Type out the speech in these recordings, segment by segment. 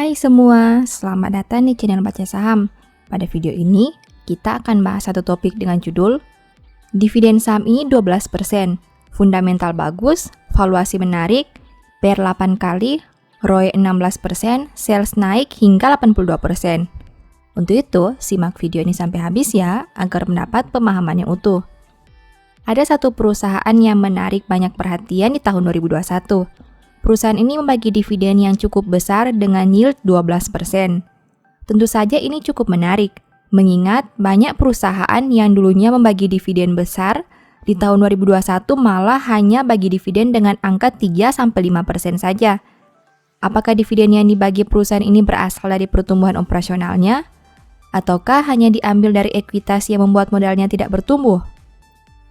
Hai semua, selamat datang di channel Baca Saham. Pada video ini, kita akan bahas satu topik dengan judul Dividen saham ini 12%, fundamental bagus, valuasi menarik, PER 8 kali, ROE 16%, sales naik hingga 82%. Untuk itu, simak video ini sampai habis ya, agar mendapat pemahaman yang utuh. Ada satu perusahaan yang menarik banyak perhatian di tahun 2021. Perusahaan ini membagi dividen yang cukup besar dengan yield 12%. Tentu saja ini cukup menarik, mengingat banyak perusahaan yang dulunya membagi dividen besar, di tahun 2021 malah hanya bagi dividen dengan angka 3-5% saja. Apakah dividen yang dibagi perusahaan ini berasal dari pertumbuhan operasionalnya? Ataukah hanya diambil dari ekuitas yang membuat modalnya tidak bertumbuh?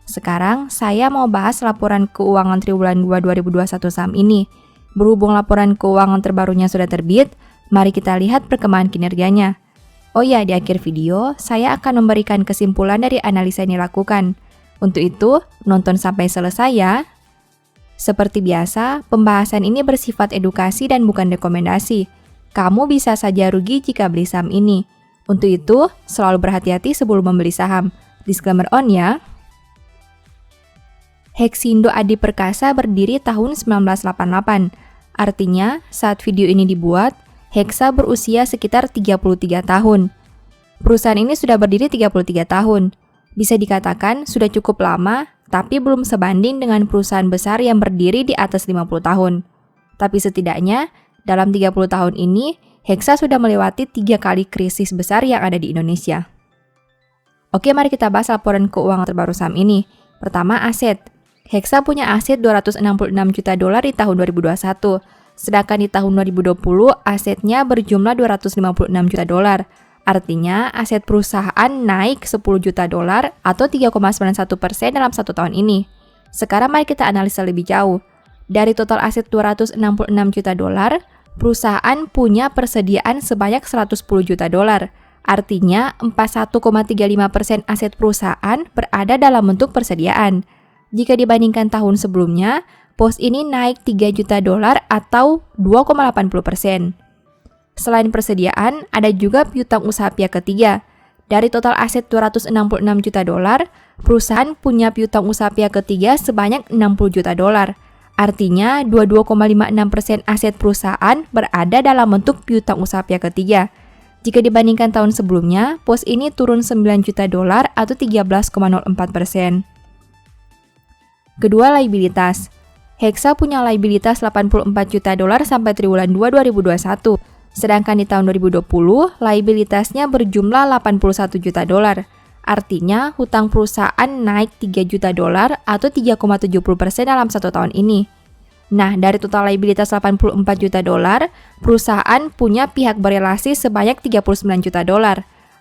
Sekarang, saya mau bahas laporan keuangan triwulan 2 2021 saham ini. Berhubung laporan keuangan terbarunya sudah terbit, mari kita lihat perkembangan kinerjanya. Oh ya, di akhir video, saya akan memberikan kesimpulan dari analisa yang dilakukan. Untuk itu, nonton sampai selesai ya. Seperti biasa, pembahasan ini bersifat edukasi dan bukan rekomendasi. Kamu bisa saja rugi jika beli saham ini. Untuk itu, selalu berhati-hati sebelum membeli saham. Disclaimer on ya. Hexindo Adi Perkasa berdiri tahun 1988. Artinya, saat video ini dibuat, Hexa berusia sekitar 33 tahun. Perusahaan ini sudah berdiri 33 tahun. Bisa dikatakan sudah cukup lama, tapi belum sebanding dengan perusahaan besar yang berdiri di atas 50 tahun. Tapi setidaknya, dalam 30 tahun ini, Hexa sudah melewati 3 kali krisis besar yang ada di Indonesia. Oke, mari kita bahas laporan keuangan terbaru saham ini. Pertama, aset. Hexa punya aset $266 juta di tahun 2021, sedangkan di tahun 2020 asetnya berjumlah $256 juta. Artinya aset perusahaan naik $10 juta atau 3,91% dalam satu tahun ini. Sekarang mari kita analisa lebih jauh. Dari total aset $266 juta, perusahaan punya persediaan sebanyak $110 juta. Artinya 41,35% aset perusahaan berada dalam bentuk persediaan. Jika dibandingkan tahun sebelumnya, pos ini naik $3 juta atau 2,80%. Selain persediaan, ada juga piutang usaha pihak ketiga. Dari total aset $266 juta, perusahaan punya piutang usaha pihak ketiga sebanyak $60 juta. Artinya, 22,56% aset perusahaan berada dalam bentuk piutang usaha pihak ketiga. Jika dibandingkan tahun sebelumnya, pos ini turun $9 juta atau 13,04%. Kedua, liabilitas. Hexa punya liabilitas $84 juta sampai triwulan 2 2021. Sedangkan di tahun 2020, liabilitasnya berjumlah $81 juta. Artinya, hutang perusahaan naik $3 juta atau 3,70% dalam satu tahun ini. Nah, dari total liabilitas $84 juta, perusahaan punya pihak berelasi sebanyak $39 juta.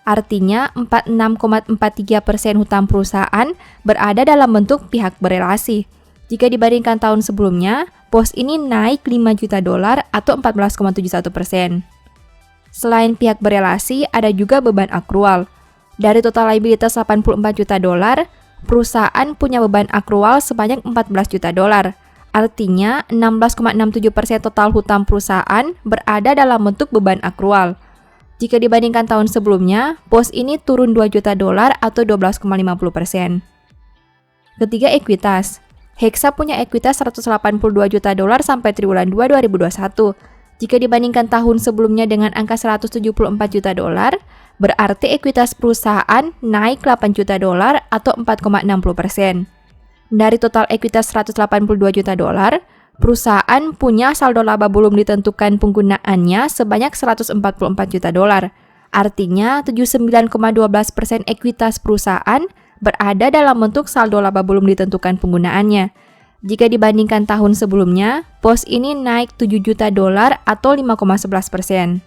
Artinya 46,43% hutang perusahaan berada dalam bentuk pihak berelasi. Jika dibandingkan tahun sebelumnya, pos ini naik $5 juta atau 14,71%. Selain pihak berelasi, ada juga beban akrual. Dari total liabilitas $84 juta, perusahaan punya beban akrual sebanyak $14 juta. Artinya 16,67% total hutang perusahaan berada dalam bentuk beban akrual. Jika dibandingkan tahun sebelumnya, pos ini turun $2 juta atau 12,50%. Ketiga, ekuitas. Hexa punya ekuitas $182 juta sampai triwulan 2 2021. Jika dibandingkan tahun sebelumnya dengan angka $174 juta, berarti ekuitas perusahaan naik $8 juta atau 4,60%. Dari total ekuitas $182 juta, perusahaan punya saldo laba belum ditentukan penggunaannya sebanyak $144 juta. Artinya 79,12% ekuitas perusahaan berada dalam bentuk saldo laba belum ditentukan penggunaannya. Jika dibandingkan tahun sebelumnya, pos ini naik $7 juta atau 5,11%.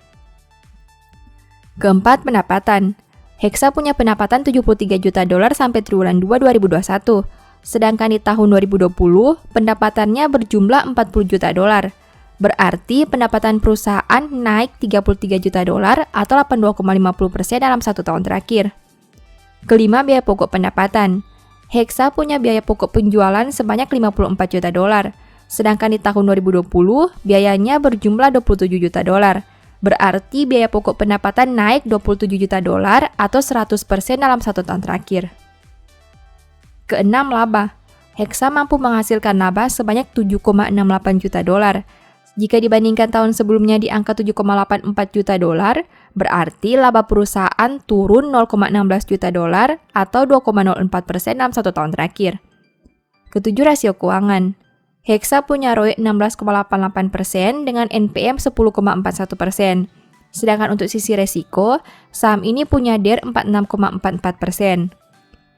Keempat, pendapatan. Hexa punya pendapatan $73 juta sampai triwulan 2 2021. Sedangkan di tahun 2020, pendapatannya berjumlah $40 juta. Berarti pendapatan perusahaan naik $33 juta atau 82,50% dalam satu tahun terakhir. Kelima, biaya pokok pendapatan. Hexa punya biaya pokok penjualan sebanyak $54 juta. Sedangkan di tahun 2020, biayanya berjumlah $27 juta. Berarti biaya pokok pendapatan naik 27 juta dolar atau 100% dalam 1 tahun terakhir. Keenam, laba. Hexa mampu menghasilkan laba sebanyak 7,68 juta dolar. Jika dibandingkan tahun sebelumnya di angka 7,84 juta dolar, berarti laba perusahaan turun 0,16 juta dolar atau 2,04% dalam 1 tahun terakhir. Ketujuh, rasio keuangan. Hexa punya ROE 16,88% dengan NPM 10,41%. Sedangkan untuk sisi resiko, saham ini punya DER 46,44%.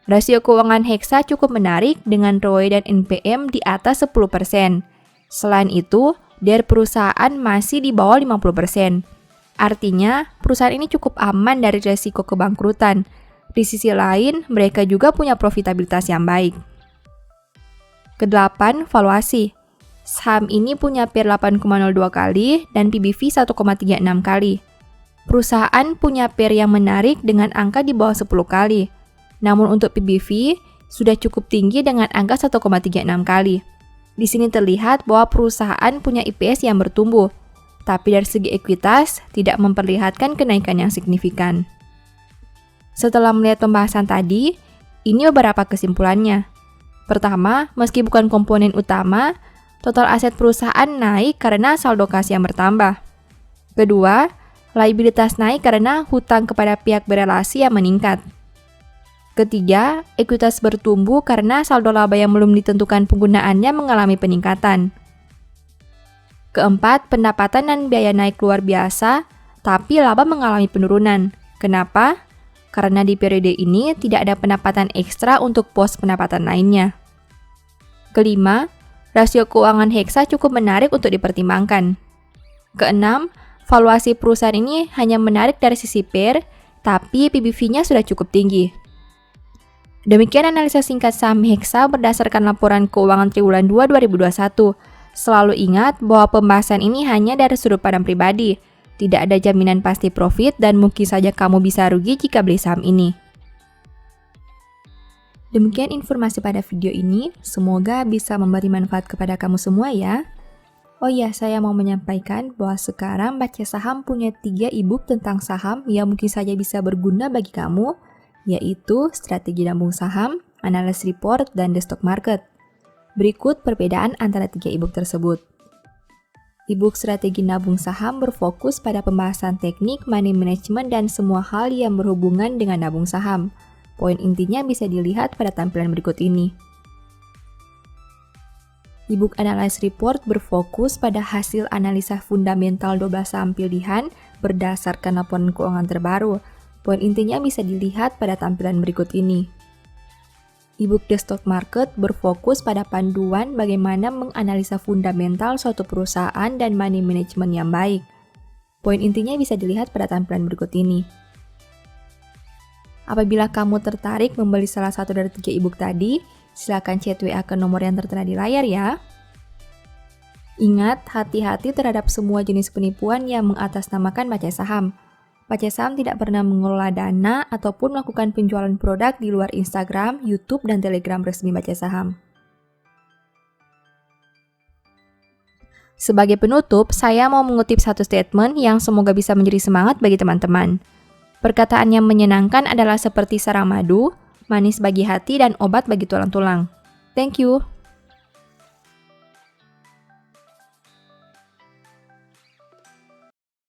Rasio keuangan Hexa cukup menarik dengan ROE dan NPM di atas 10%. Selain itu, DER perusahaan masih di bawah 50%. Artinya, perusahaan ini cukup aman dari resiko kebangkrutan. Di sisi lain, mereka juga punya profitabilitas yang baik. Kedelapan, valuasi. Saham ini punya PER 8,02 kali dan PBV 1,36 kali. Perusahaan punya PER yang menarik dengan angka di bawah 10 kali. Namun untuk PBV sudah cukup tinggi dengan angka 1,36 kali. Di sini terlihat bahwa perusahaan punya EPS yang bertumbuh, tapi dari segi ekuitas tidak memperlihatkan kenaikan yang signifikan. Setelah melihat pembahasan tadi, ini beberapa kesimpulannya. Pertama, meski bukan komponen utama, total aset perusahaan naik karena saldo kas yang bertambah. Kedua, liabilitas naik karena hutang kepada pihak berelasi yang meningkat. Ketiga, ekuitas bertumbuh karena saldo laba yang belum ditentukan penggunaannya mengalami peningkatan. Keempat, pendapatan dan biaya naik luar biasa, tapi laba mengalami penurunan. Kenapa? Karena di periode ini tidak ada pendapatan ekstra untuk pos pendapatan lainnya. Kelima, rasio keuangan Hexa cukup menarik untuk dipertimbangkan. Keenam, valuasi perusahaan ini hanya menarik dari sisi PER, tapi PBV-nya sudah cukup tinggi. Demikian analisa singkat saham Hexa berdasarkan laporan keuangan triwulan 2 2021. Selalu ingat bahwa pembahasan ini hanya dari sudut pandang pribadi. Tidak ada jaminan pasti profit dan mungkin saja kamu bisa rugi jika beli saham ini. Demikian informasi pada video ini, semoga bisa memberi manfaat kepada kamu semua ya. Oh iya, saya mau menyampaikan bahwa sekarang Baca Saham punya 3 e-book tentang saham yang mungkin saja bisa berguna bagi kamu, yaitu Strategi Nabung Saham, Analysis Report, dan The Stock Market. Berikut perbedaan antara 3 e-book tersebut. E-book Strategi Nabung Saham berfokus pada pembahasan teknik, money management, dan semua hal yang berhubungan dengan nabung saham. Poin intinya bisa dilihat pada tampilan berikut ini. E-book Analysis Report berfokus pada hasil analisa fundamental 12 saham pilihan berdasarkan laporan keuangan terbaru. Poin intinya bisa dilihat pada tampilan berikut ini. E-book The Stock Market berfokus pada panduan bagaimana menganalisa fundamental suatu perusahaan dan money management yang baik. Poin intinya bisa dilihat pada tampilan berikut ini. Apabila kamu tertarik membeli salah satu dari 3 e-book tadi, silakan chat WA ke nomor yang tertera di layar ya. Ingat, hati-hati terhadap semua jenis penipuan yang mengatasnamakan Baca Saham. Baca Saham tidak pernah mengelola dana ataupun melakukan penjualan produk di luar Instagram, YouTube, dan Telegram resmi Baca Saham. Sebagai penutup, saya mau mengutip satu statement yang semoga bisa menjadi semangat bagi teman-teman. Perkataan yang menyenangkan adalah seperti sarang madu, manis bagi hati, dan obat bagi tulang-tulang. Thank you.